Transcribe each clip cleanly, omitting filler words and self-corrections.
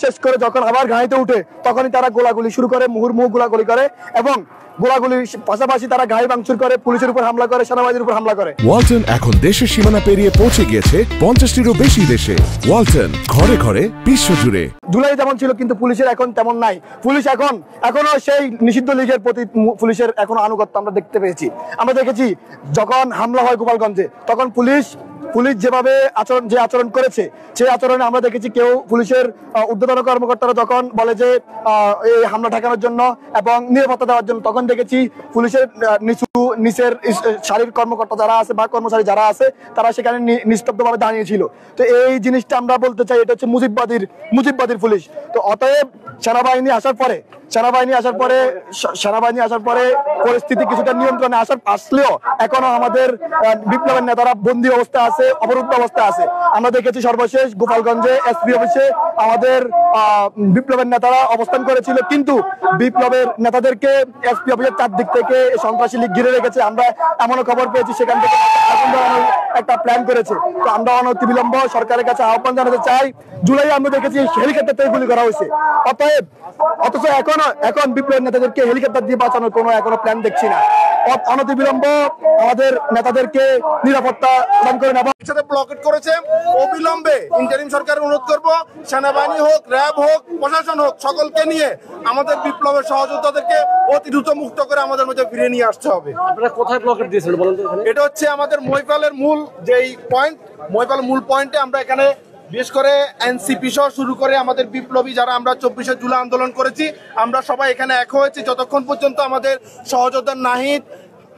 শেষ করে যখন আবার গাড়িতে উঠে তখনই তারা গোলাগুলি শুরু করে, মুহুর্মুহু গোলাগুলি করে এবং গোলাগুলির পাশাপাশি তারা গাড়ি ভাঙচুর করে, পুলিশের উপর হামলা করে, সেনাবাহিনীর উপর হামলা করে। ওয়ালটন এখন দেশের সীমানা পেরিয়ে পৌঁছে গিয়েছে 50টিরও বেশি দেশে। ওয়ালটন, ঘরে ঘরে, বিশ্বজুড়ে। জুলাই যেমন ছিল কিন্তু পুলিশের এখন তেমন নাই। পুলিশ এখনো সেই নিষিদ্ধ লীগের প্রতি পুলিশের এখনো আনুগত্য আমরা দেখতে পেয়েছি। আমরা দেখেছি যখন হামলা হয় গোপালগঞ্জে, তখন পুলিশ যেভাবে আচরণ করেছে, সেই আচরণে আমরা দেখেছি কেউ পুলিশের ঊর্ধ্বতন কর্মকর্তারা যখন বলে যে এই হামলা ঠেকানোর জন্য এবং নিরাপত্তা দেওয়ার জন্য, তখন দেখেছি পুলিশের নিচের শারীরিক কর্মকর্তা যারা আছে বা কর্মচারী যারা আছে তারা সেখানে নিস্তব্ধভাবে দাঁড়িয়েছিল। তো এই জিনিসটা আমরা বলতে চাই এটা হচ্ছে মুজিববাদীর পুলিশ। তো অতএব সেনাবাহিনী আসার পরে পরিস্থিতি কিছুটা নিয়ন্ত্রণে আসলেও এখনো আমাদের বিপ্লবের নেতারা বন্দী অবস্থায় আছে, অবরুদ্ধ অবস্থায় আছে। আমরা দেখেছি সর্বশেষ গোপালগঞ্জে এসপি অফিসে আমাদের বিপ্লবের নেতারা অবস্থান করেছিল, কিন্তু বিপ্লবের নেতাদেরকে এসপি অফিসের চারদিক থেকে সন্ত্রাসী লীগ ঘিরে রেখেছে। আমরা এমনও খবর পেয়েছি সেখান থেকে একটা প্ল্যান করেছে। তো আমরা অনতিবিলম্ব সরকারের কাছে আহ্বান জানাতে চাই। জুলাই আমরা দেখেছি হেলিকপ্টার থেকে গুলি করা হয়েছে, অথচ এখন বিপ্লবের নেতাদেরকে হেলিকপ্টার দিয়ে বাঁচানোর কোনো এখনো প্ল্যান দেখছি না। অনতিবিলম্ব আমাদের নেতাদেরকে নিরাপত্তা প্রদান করে নেওয়া সাথে ব্লকেট করেছে। অবিলম্বে ইন্টারিম সরকারের অনুরোধ করব, সেনাবাহিনী হোক, র্যাব হোক, প্রশাসন হোক, সকলকে নিয়ে আমাদের বিপ্লবের সহযোদ্ধাদেরকে অতি দ্রুত মুক্ত করে আমাদের মধ্যে ফিরিয়ে নিয়ে আসতে হবে। আপনারা কোথায় ব্লকেট দিয়েছেন বলেন তো? এটা হচ্ছে আমাদের মহিপালের মূল যেই পয়েন্ট, মহিপাল মূল পয়েন্টে আমরা এখানে বিশেষ করে এনসিপি সহ শুরু করে আমাদের বিপ্লবী যারা আমরা 24শে জুলাই আন্দোলন করেছি, আমরা সবাই এখানে এক হয়েছি যতক্ষণ পর্যন্ত আমাদের সহযোদ্ধা নাহিদ,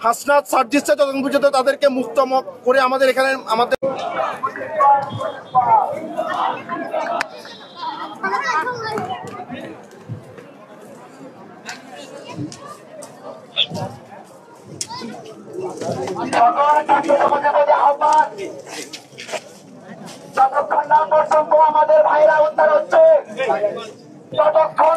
হাসনাত, সার্জিস যতক্ষণ পর্যন্ত তাদেরকে মুক্ত করে আমাদের এখানে আমাদের যতক্ষণ না পর্যন্ত আমাদের ভাইরা উদ্ধার হচ্ছে ততক্ষণ